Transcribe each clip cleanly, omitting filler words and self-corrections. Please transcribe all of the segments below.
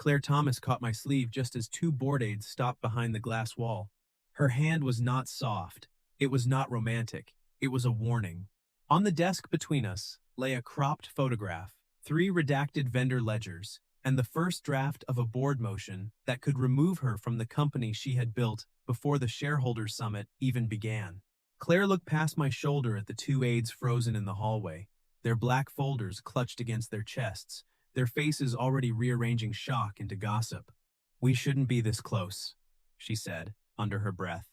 Claire Thomas caught my sleeve just as two board aides stopped behind the glass wall. Her hand was not soft. It was not romantic. It was a warning. On the desk between us lay a cropped photograph, three redacted vendor ledgers, and the first draft of a board motion that could remove her from the company she had built before the shareholders summit even began. Claire looked past my shoulder at the two aides frozen in the hallway, their black folders clutched against their chests, their faces already rearranging shock into gossip. "We shouldn't be this close," she said, under her breath.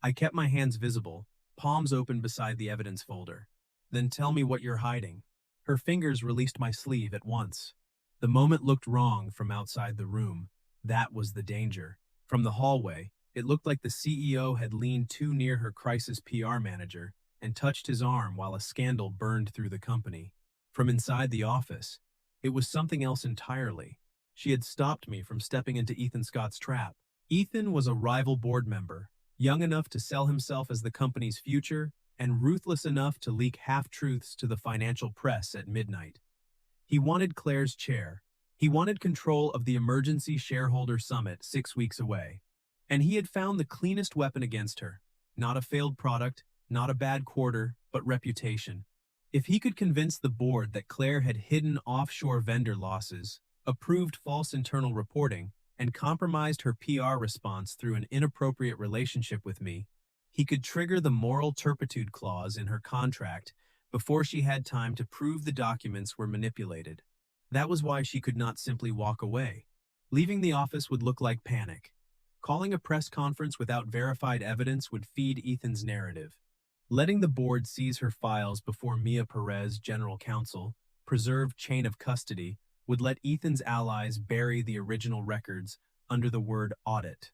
I kept my hands visible, palms open beside the evidence folder. "Then tell me what you're hiding." Her fingers released my sleeve at once. The moment looked wrong from outside the room. That was the danger. From the hallway, it looked like the CEO had leaned too near her crisis PR manager and touched his arm while a scandal burned through the company. From inside the office, it was something else entirely. She had stopped me from stepping into Ethan Scott's trap. Ethan was a rival board member, young enough to sell himself as the company's future and ruthless enough to leak half-truths to the financial press at midnight. He wanted Claire's chair. He wanted control of the emergency shareholder summit 6 weeks away. And he had found the cleanest weapon against her. Not a failed product, not a bad quarter, but reputation. If he could convince the board that Claire had hidden offshore vendor losses, approved false internal reporting, and compromised her PR response through an inappropriate relationship with me, he could trigger the moral turpitude clause in her contract before she had time to prove the documents were manipulated. That was why she could not simply walk away. Leaving the office would look like panic. Calling a press conference without verified evidence would feed Ethan's narrative. Letting the board seize her files before Mia Perez, general counsel, preserved chain of custody, would let Ethan's allies bury the original records under the word audit.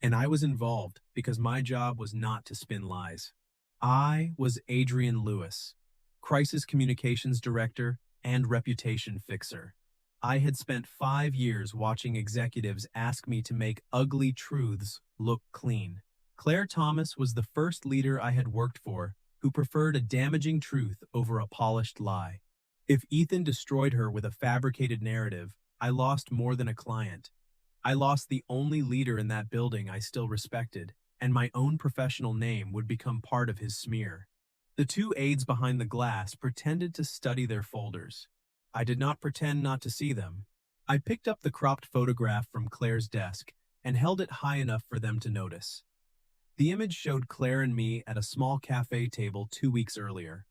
And I was involved because my job was not to spin lies. I was Adrian Lewis, crisis communications director and reputation fixer. I had spent 5 years watching executives ask me to make ugly truths look clean. Claire Thomas was the first leader I had worked for who preferred a damaging truth over a polished lie. If Ethan destroyed her with a fabricated narrative, I lost more than a client. I lost the only leader in that building I still respected, and my own professional name would become part of his smear. The two aides behind the glass pretended to study their folders. I did not pretend not to see them. I picked up the cropped photograph from Claire's desk and held it high enough for them to notice. The image showed Claire and me at a small cafe table 2 weeks earlier.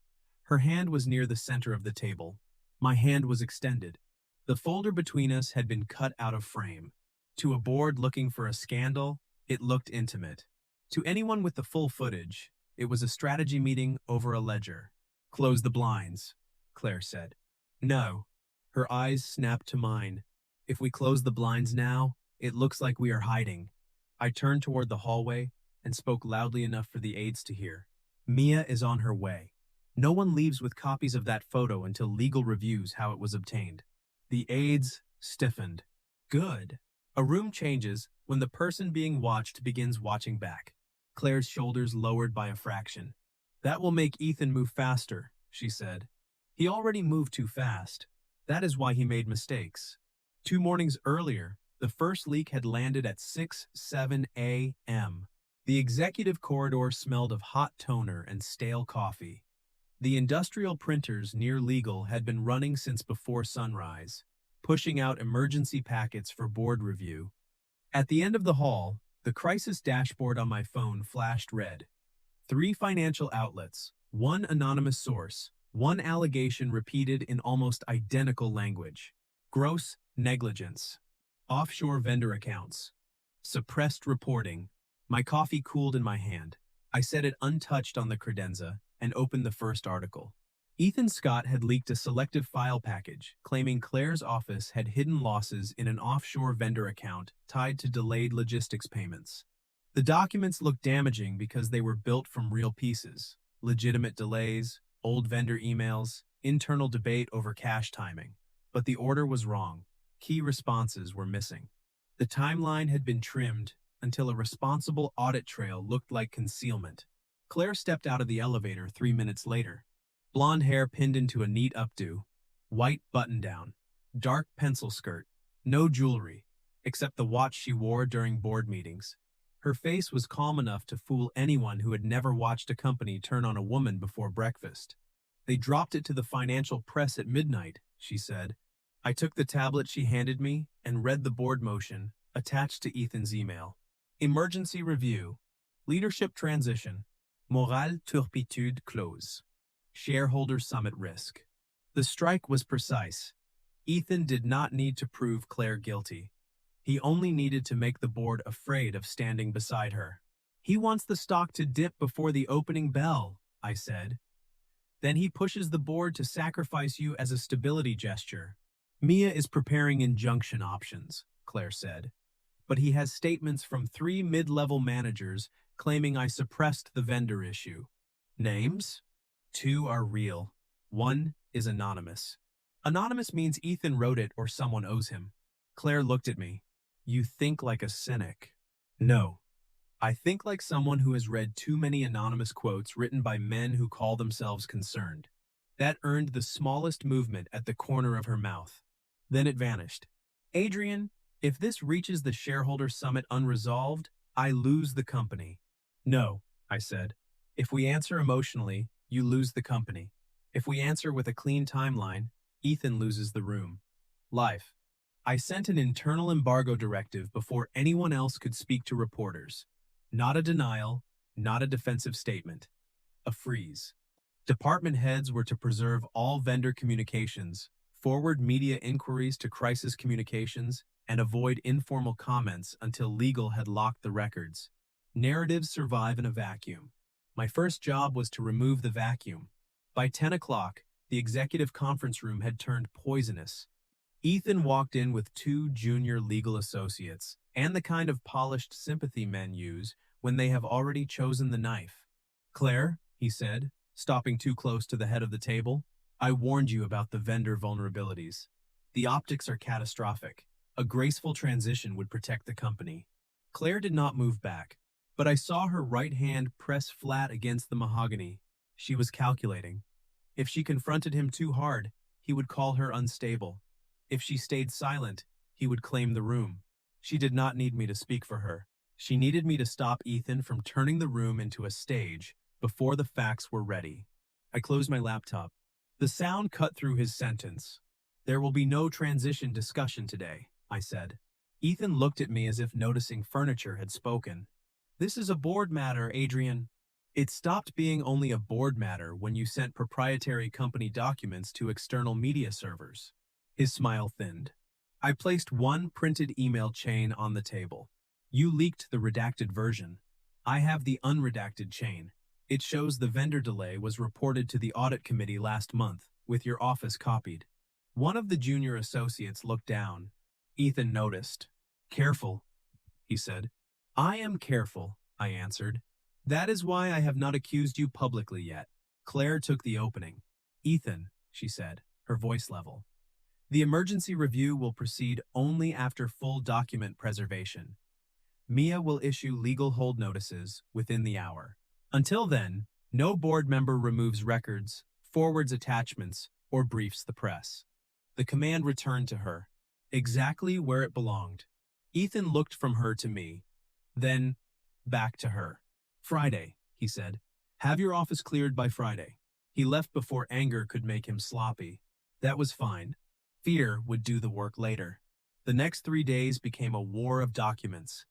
Her hand was near the center of the table. My hand was extended. The folder between us had been cut out of frame. To a board looking for a scandal, it looked intimate. To anyone with the full footage, it was a strategy meeting over a ledger. "Close the blinds," Claire said. "No." Her eyes snapped to mine. "If we close the blinds now, it looks like we are hiding." I turned toward the hallway and spoke loudly enough for the aides to hear. "Mia is on her way. No one leaves with copies of that photo until legal reviews how it was obtained." The aides stiffened. Good. A room changes when the person being watched begins watching back. Claire's shoulders lowered by a fraction. "That will make Ethan move faster," she said. "He already moved too fast. That is why he made mistakes." 2 mornings earlier, the first leak had landed at 6:07 a.m. The executive corridor smelled of hot toner and stale coffee. The industrial printers near legal had been running since before sunrise, pushing out emergency packets for board review. At the end of the hall, the crisis dashboard on my phone flashed red. 3 financial outlets, 1 anonymous source, 1 allegation repeated in almost identical language. Gross negligence. Offshore vendor accounts. Suppressed reporting. My coffee cooled in my hand. I set it untouched on the credenza and opened the first article. Ethan Scott had leaked a selective file package claiming Claire's office had hidden losses in an offshore vendor account tied to delayed logistics payments. The documents looked damaging because they were built from real pieces: legitimate delays, old vendor emails, internal debate over cash timing. But the order was wrong. Key responses were missing. The timeline had been trimmed until a responsible audit trail looked like concealment. Claire stepped out of the elevator 3 minutes later. Blonde hair pinned into a neat updo, white button-down, dark pencil skirt, No jewelry, except the watch she wore during board meetings. Her face was calm enough to fool anyone who had never watched a company turn on a woman before breakfast. They dropped it to the financial press at midnight, she said. I took the tablet she handed me and read the board motion attached to Ethan's email. Emergency review. Leadership transition. Morale turpitude close. Shareholder summit risk. The strike was precise. Ethan did not need to prove Claire guilty. He only needed to make the board afraid of standing beside her. He wants the stock to dip before the opening bell, I said. Then he pushes the board to sacrifice you as a stability gesture. Mia is preparing injunction options, Claire said. But he has statements from 3 mid-level managers claiming I suppressed the vendor issue. Names? 2 are real. 1 is anonymous. Anonymous means Ethan wrote it or someone owes him. Claire looked at me. You think like a cynic. No. I think like someone who has read too many anonymous quotes written by men who call themselves concerned. That earned the smallest movement at the corner of her mouth. Then it vanished. Adrian, if this reaches the shareholder summit unresolved, I lose the company. No, I said. If we answer emotionally, you lose the company. If we answer with a clean timeline, Ethan loses the room. Life. I sent an internal embargo directive before anyone else could speak to reporters. Not a denial, not a defensive statement. A freeze. Department heads were to preserve all vendor communications, forward media inquiries to crisis communications, and avoid informal comments until legal had locked the records. Narratives survive in a vacuum. My first job was to remove the vacuum. By 10 o'clock, the executive conference room had turned poisonous. Ethan walked in with 2 junior legal associates, and the kind of polished sympathy men use when they have already chosen the knife. Claire, he said, stopping too close to the head of the table, I warned you about the vendor vulnerabilities. The optics are catastrophic. A graceful transition would protect the company. Claire did not move back, but I saw her right hand press flat against the mahogany. She was calculating. If she confronted him too hard, he would call her unstable. If she stayed silent, he would claim the room. She did not need me to speak for her. She needed me to stop Ethan from turning the room into a stage before the facts were ready. I closed my laptop. The sound cut through his sentence. There will be no transition discussion today, I said. Ethan looked at me as if noticing furniture had spoken. This is a board matter, Adrian. It stopped being only a board matter when you sent proprietary company documents to external media servers. His smile thinned. I placed one printed email chain on the table. You leaked the redacted version. I have the unredacted chain. It shows the vendor delay was reported to the audit committee last month, with your office copied. One of the junior associates looked down. Ethan noticed. Careful, he said. I am careful, I answered. That is why I have not accused you publicly yet. Claire took the opening. Ethan, she said, her voice level. The emergency review will proceed only after full document preservation. Mia will issue legal hold notices within the hour. Until then, no board member removes records, forwards attachments, or briefs the press. The command returned to her, exactly where it belonged. Ethan looked from her to me, then back to her. Friday, he said. Have your office cleared by Friday. He left before anger could make him sloppy. That was fine. Fear would do the work later. The next 3 days became a war of documents.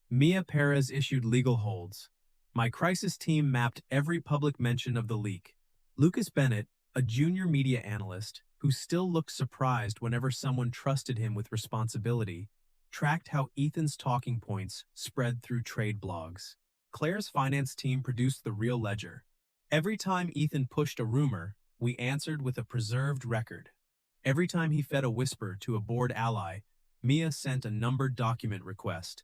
Mia Perez issued legal holds. My crisis team mapped every public mention of the leak. Lucas Bennett, a junior media analyst who still looked surprised whenever someone trusted him with responsibility, tracked how Ethan's talking points spread through trade blogs. Claire's finance team produced the real ledger. Every time Ethan pushed a rumor, we answered with a preserved record. Every time he fed a whisper to a board ally, Mia sent a numbered document request.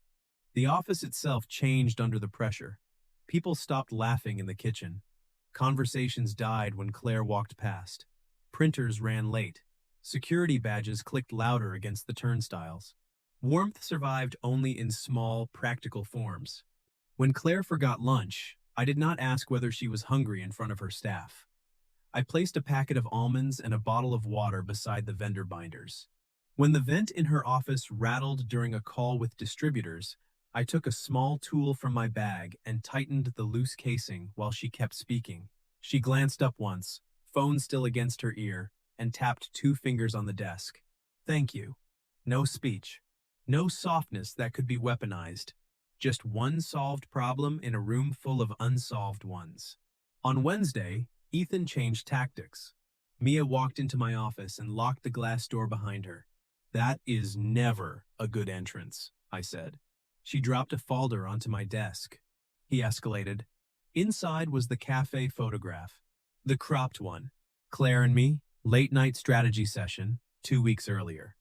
The office itself changed under the pressure. People stopped laughing in the kitchen. Conversations died when Claire walked past. Printers ran late. Security badges clicked louder against the turnstiles. Warmth survived only in small, practical forms. When Claire forgot lunch, I did not ask whether she was hungry in front of her staff. I placed a packet of almonds and a bottle of water beside the vendor binders. When the vent in her office rattled during a call with distributors, I took a small tool from my bag and tightened the loose casing while she kept speaking. She glanced up once, phone still against her ear, and tapped 2 fingers on the desk. Thank you. No speech. No softness that could be weaponized. Just one solved problem in a room full of unsolved ones. On Wednesday, Ethan changed tactics. Mia walked into my office and locked the glass door behind her. That is never a good entrance, I said. She dropped a folder onto my desk. He escalated. Inside was the cafe photograph. The cropped one. Claire and me, late-night strategy session, 2 weeks earlier.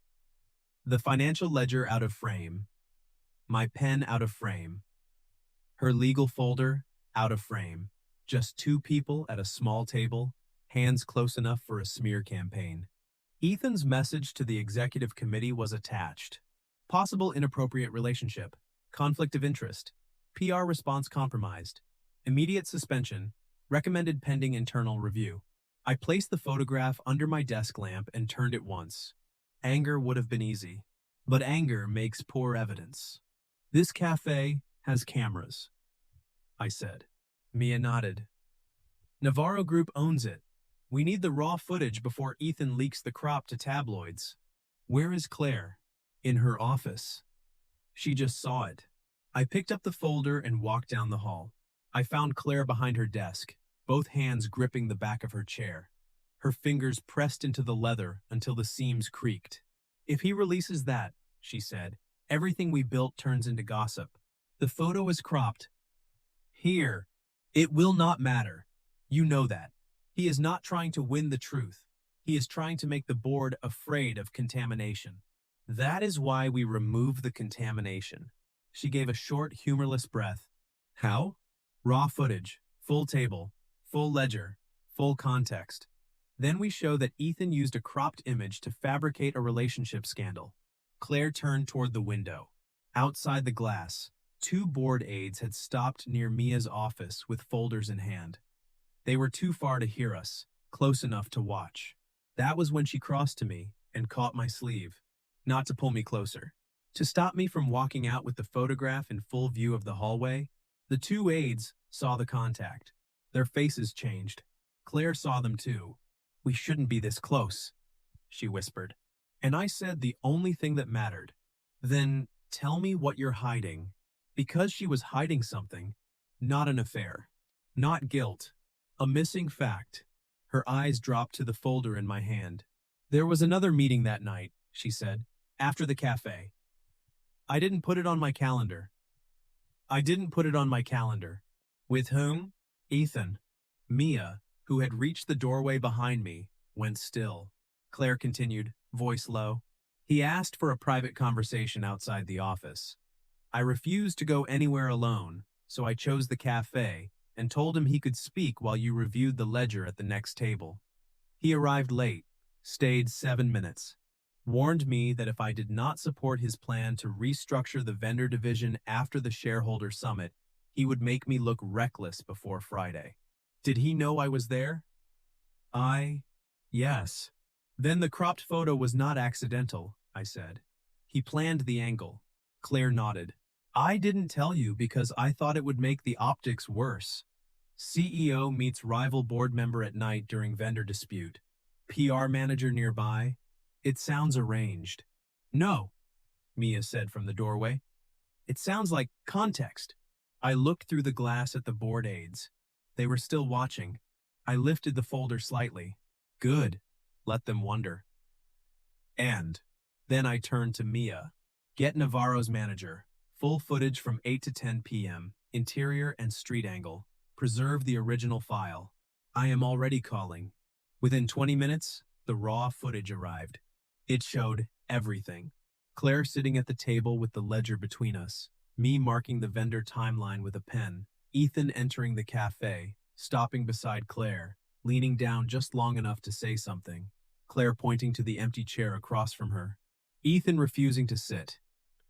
The financial ledger out of frame. My pen out of frame. Her legal folder out of frame. Just 2 people at a small table, hands close enough for a smear campaign. Ethan's message to the executive committee was attached. Possible inappropriate relationship. Conflict of interest. PR response compromised. Immediate suspension. Recommended pending internal review. I placed the photograph under my desk lamp and turned it once. Anger would have been easy, but anger makes poor evidence. This cafe has cameras, I said. Mia nodded. Navarro Group owns it. We need the raw footage before Ethan leaks the crop to tabloids. Where is Claire? In her office. She just saw it. I picked up the folder and walked down the hall. I found Claire behind her desk, both hands gripping the back of her chair. Her fingers pressed into the leather until the seams creaked. If he releases that, she said, everything we built turns into gossip. The photo is cropped. Here. It will not matter. You know that. He is not trying to win the truth. He is trying to make the board afraid of contamination. That is why we remove the contamination. She gave a short, humorless breath. How? Raw footage, full table, full ledger, full context. Then we show that Ethan used a cropped image to fabricate a relationship scandal. Claire turned toward the window. Outside the glass, 2 board aides had stopped near Mia's office with folders in hand. They were too far to hear us, close enough to watch. That was when she crossed to me and caught my sleeve. Not to pull me closer. To stop me from walking out with the photograph in full view of the hallway, the 2 aides saw the contact. Their faces changed. Claire saw them too. We shouldn't be this close, she whispered. And I said the only thing that mattered. Then tell me what you're hiding. Because she was hiding something, not an affair, not guilt, a missing fact. Her eyes dropped to the folder in my hand. There was another meeting that night, she said, after the cafe. I didn't put it on my calendar. With whom? Ethan. Mia, who had reached the doorway behind me, went still. Claire continued, voice low. He asked for a private conversation outside the office. I refused to go anywhere alone, so I chose the cafe and told him he could speak while you reviewed the ledger at the next table. He arrived late, stayed 7 minutes, warned me that if I did not support his plan to restructure the vendor division after the shareholder summit, he would make me look reckless before Friday. Did he know I was there? Yes. Then the cropped photo was not accidental, I said. He planned the angle. Claire nodded. I didn't tell you because I thought it would make the optics worse. CEO meets rival board member at night during vendor dispute. PR manager nearby. It sounds arranged. No, Mia said from the doorway. It sounds like context. I looked through the glass at the board aides. They were still watching. I lifted the folder slightly. Good. Let them wonder. And then I turned to Mia. Get Navarro's manager. Full footage from 8 to 10 p.m. Interior and street angle. Preserve the original file. I am already calling. Within 20 minutes, the raw footage arrived. It showed everything. Claire sitting at the table with the ledger between us. Me marking the vendor timeline with a pen. Ethan entering the cafe, stopping beside Claire, leaning down just long enough to say something. Claire pointing to the empty chair across from her. Ethan refusing to sit.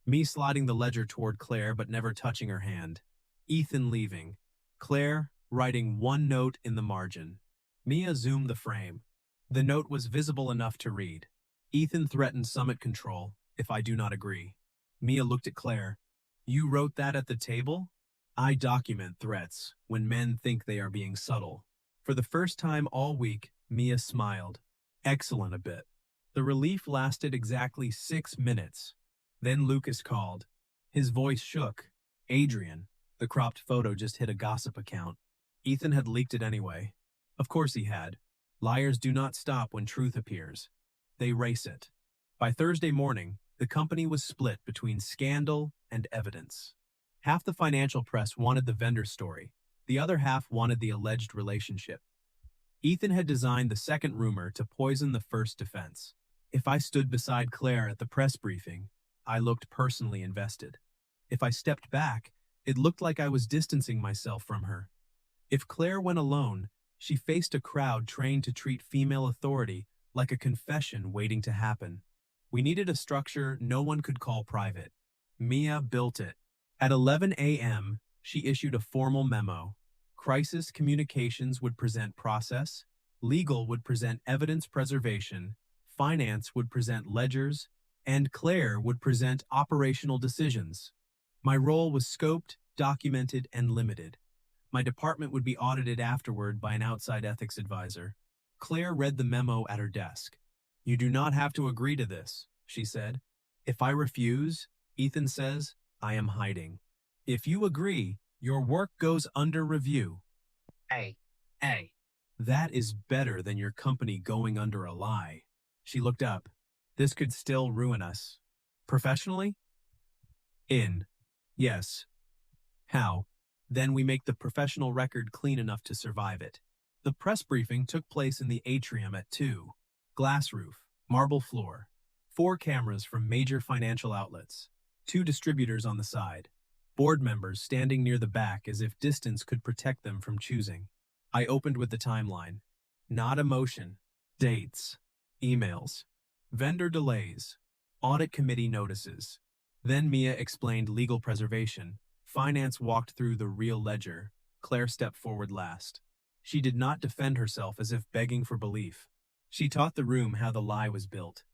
Me sliding the ledger toward Claire but never touching her hand. Ethan leaving. Claire writing one note in the margin. Mia zoomed the frame. The note was visible enough to read. Ethan threatened summit control if I do not agree. Mia looked at Claire. You wrote that at the table? I document threats when men think they are being subtle. For the first time all week, Mia smiled. Excellent a bit. The relief lasted exactly 6 minutes. Then Lucas called. His voice shook. Adrian. The cropped photo just hit a gossip account. Ethan had leaked it anyway. Of course he had. Liars do not stop when truth appears. They race it. By Thursday morning, the company was split between scandal and evidence. Half the financial press wanted the vendor story. The other half wanted the alleged relationship. Ethan had designed the second rumor to poison the first defense. If I stood beside Claire at the press briefing, I looked personally invested. If I stepped back, it looked like I was distancing myself from her. If Claire went alone, she faced a crowd trained to treat female authority like a confession waiting to happen. We needed a structure no one could call private. Mia built it. At 11 a.m., she issued a formal memo. Crisis communications would present process, legal would present evidence preservation, finance would present ledgers, and Claire would present operational decisions. My role was scoped, documented, and limited. My department would be audited afterward by an outside ethics advisor. Claire read the memo at her desk. You do not have to agree to this, she said. If I refuse, Ethan says, I am hiding. If you agree, your work goes under review. Hey. That is better than your company going under a lie. She looked up. This could still ruin us. Professionally? Yes. How? Then we make the professional record clean enough to survive it. The press briefing took place in the atrium at 2. Glass roof, marble floor, 4 cameras from major financial outlets, 2 distributors on the side, board members standing near the back as if distance could protect them from choosing. I opened with the timeline. Not emotion. Dates. Emails. Vendor delays. Audit committee notices. Then Mia explained legal preservation. Finance walked through the real ledger. Claire stepped forward last. She did not defend herself as if begging for belief. She taught the room how the lie was built.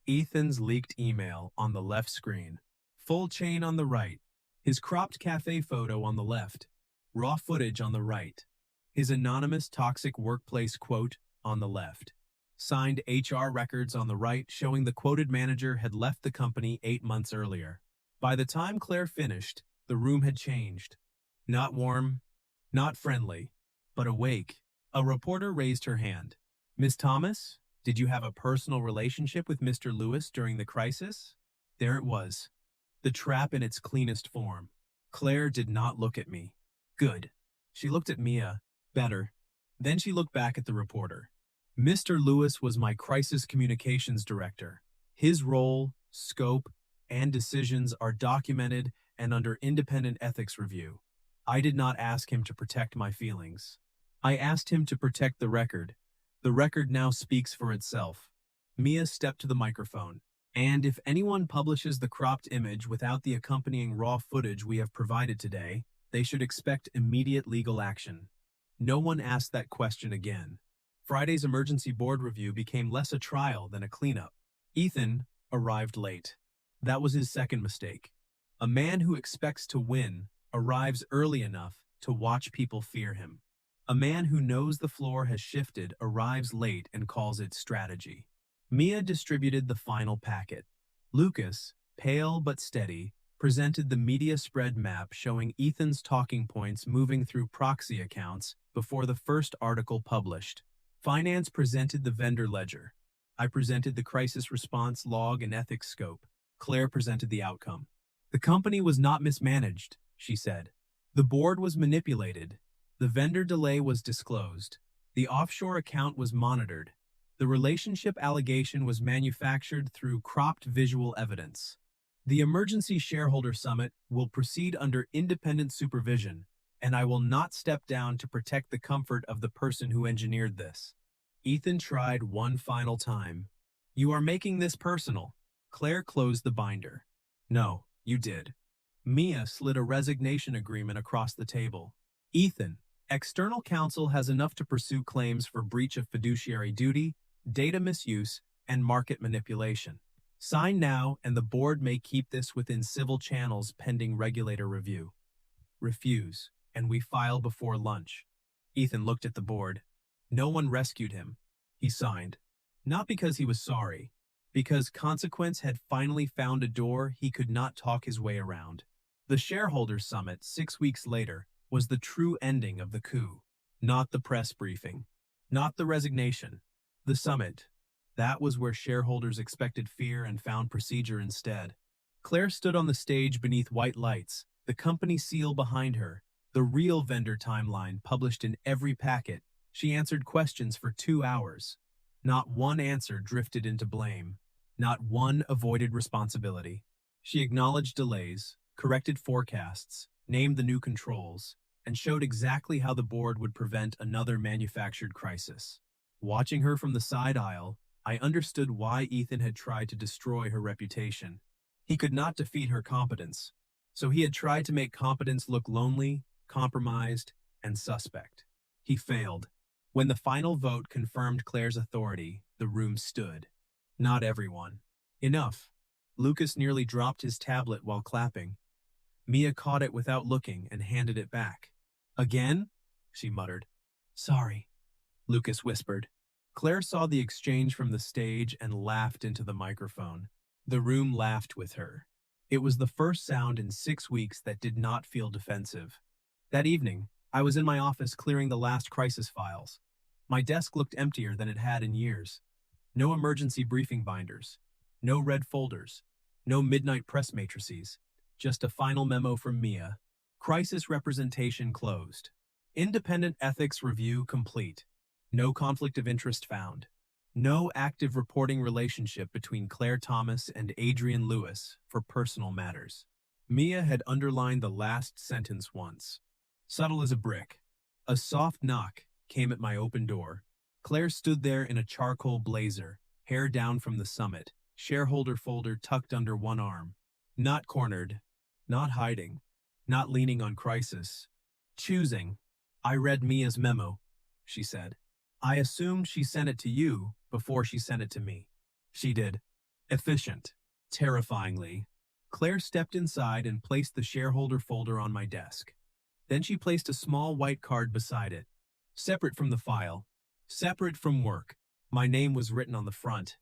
Ethan's leaked email on the left screen. Full chain on the right. His cropped cafe photo on the left. Raw footage on the right. His anonymous toxic workplace quote on the left. Signed HR records on the right showing the quoted manager had left the company 8 months earlier. By the time Claire finished, the room had changed. Not warm, not friendly, but awake. A reporter raised her hand. Miss Thomas, did you have a personal relationship with Mr. Lewis during the crisis? There it was. The trap in its cleanest form. Claire did not look at me. Good. She looked at Mia. Better. Then she looked back at the reporter. Mr. Lewis was my crisis communications director. His role, scope, and decisions are documented and under independent ethics review. I did not ask him to protect my feelings. I asked him to protect the record. The record now speaks for itself. Mia stepped to the microphone. And if anyone publishes the cropped image without the accompanying raw footage we have provided today, they should expect immediate legal action. No one asked that question again. Friday's emergency board review became less a trial than a cleanup. Ethan arrived late. That was his second mistake. A man who expects to win arrives early enough to watch people fear him. A man who knows the floor has shifted arrives late and calls it strategy. Mia distributed the final packet. Lucas, pale but steady, presented the media spread map showing Ethan's talking points moving through proxy accounts before the first article published. Finance presented the vendor ledger. I presented the crisis response log and ethics scope. Claire presented the outcome. The company was not mismanaged, she said. The board was manipulated. The vendor delay was disclosed. The offshore account was monitored. The relationship allegation was manufactured through cropped visual evidence. The emergency shareholder summit will proceed under independent supervision, and I will not step down to protect the comfort of the person who engineered this. Ethan tried one final time. You are making this personal. Claire closed the binder. No, you did. Mia slid a resignation agreement across the table. Ethan, external counsel has enough to pursue claims for breach of fiduciary duty, data misuse, and market manipulation. Sign now, and the board may keep this within civil channels pending regulator review. Refuse, and we file before lunch. Ethan looked at the board. No one rescued him. He signed. Not because he was sorry, because consequence had finally found a door he could not talk his way around. The shareholders' summit 6 weeks later was the true ending of the coup. Not the press briefing. Not the resignation. The summit. That was where shareholders expected fear and found procedure instead. Claire stood on the stage beneath white lights, the company seal behind her, the real vendor timeline published in every packet. She answered questions for 2 hours. Not one answer drifted into blame. Not one avoided responsibility. She acknowledged delays, corrected forecasts, named the new controls, and showed exactly how the board would prevent another manufactured crisis. Watching her from the side aisle, I understood why Ethan had tried to destroy her reputation. He could not defeat her competence, so he had tried to make competence look lonely, compromised, and suspect. He failed. When the final vote confirmed Claire's authority, the room stood. Not everyone. Enough. Lucas nearly dropped his tablet while clapping. Mia caught it without looking and handed it back. Again? She muttered. Sorry, Lucas whispered. Claire saw the exchange from the stage and laughed into the microphone. The room laughed with her. It was the first sound in 6 weeks that did not feel defensive. That evening, I was in my office clearing the last crisis files. My desk looked emptier than it had in years. No emergency briefing binders. No red folders. No midnight press matrices. Just a final memo from Mia. Crisis representation closed. Independent ethics review complete. No conflict of interest found. No active reporting relationship between Claire Thomas and Adrian Lewis for personal matters. Mia had underlined the last sentence once. Subtle as a brick. A soft knock came at my open door. Claire stood there in a charcoal blazer, hair down from the summit, shareholder folder tucked under one arm. Not cornered, not hiding, not leaning on crisis. Choosing. I read Mia's memo, she said. I assumed she sent it to you before she sent it to me. She did. Efficient. Terrifyingly. Claire stepped inside and placed the shareholder folder on my desk. Then she placed a small white card beside it. Separate from the file. Separate from work. My name was written on the front.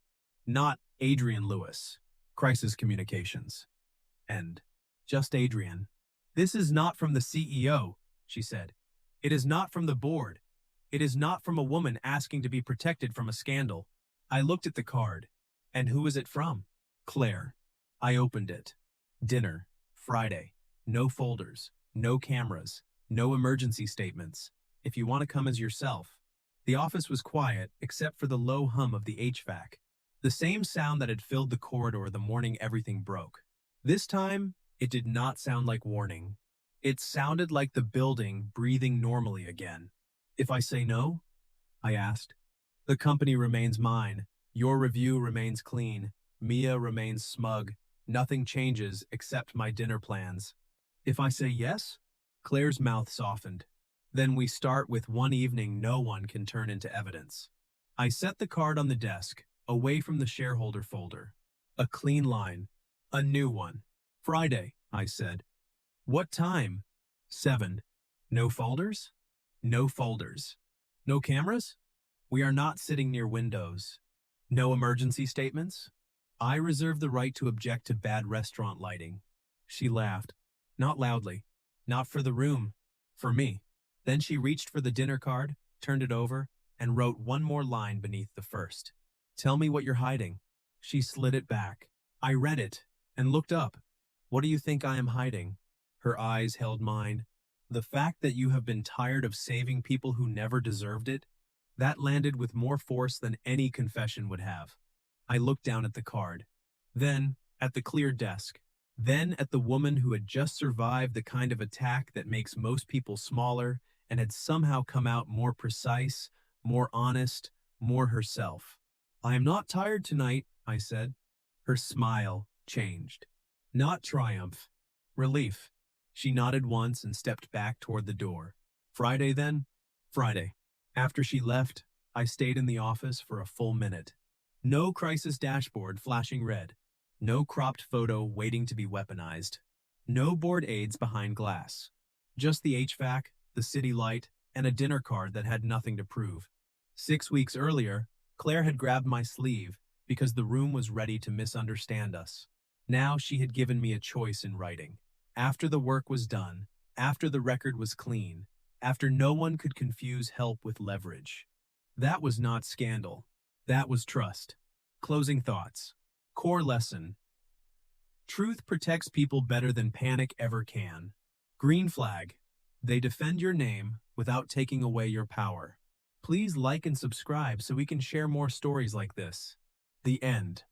Not Adrian Lewis. Crisis Communications. End. Just Adrian. This is not from the CEO, she said. It is not from the board. It is not from a woman asking to be protected from a scandal. I looked at the card. And who is it from? Claire. I opened it. Dinner. Friday. No folders. No cameras. No emergency statements. If you want to come as yourself. The office was quiet, except for the low hum of the HVAC. The same sound that had filled the corridor the morning everything broke. This time, it did not sound like warning. It sounded like the building breathing normally again. If I say no? I asked. The company remains mine. Your review remains clean. Mia remains smug. Nothing changes except my dinner plans. If I say yes? Claire's mouth softened. Then we start with one evening no one can turn into evidence. I set the card on the desk, away from the shareholder folder. A clean line. A new one. Friday, I said. What time? 7. No folders? No folders. No cameras? We are not sitting near windows. No emergency statements? I reserve the right to object to bad restaurant lighting. She laughed. Not loudly. Not for the room. For me. Then she reached for the dinner card, turned it over, and wrote one more line beneath the first. Tell me what you're hiding. She slid it back. I read it and looked up. What do you think I am hiding? Her eyes held mine. The fact that you have been tired of saving people who never deserved it? That landed with more force than any confession would have. I looked down at the card. Then at the clear desk. Then at the woman who had just survived the kind of attack that makes most people smaller and had somehow come out more precise, more honest, more herself. I am not tired tonight, I said. Her smile changed. Not triumph. Relief. She nodded once and stepped back toward the door. Friday then? Friday. After she left, I stayed in the office for a full minute. No crisis dashboard flashing red. No cropped photo waiting to be weaponized. No board aids behind glass. Just the HVAC, the city light, and a dinner card that had nothing to prove. 6 weeks earlier, Claire had grabbed my sleeve because the room was ready to misunderstand us. Now she had given me a choice in writing. After the work was done, after the record was clean, after no one could confuse help with leverage. That was not scandal. That was trust. Closing thoughts. Core lesson. Truth protects people better than panic ever can. Green flag. They defend your name without taking away your power. Please like and subscribe so we can share more stories like this. The end.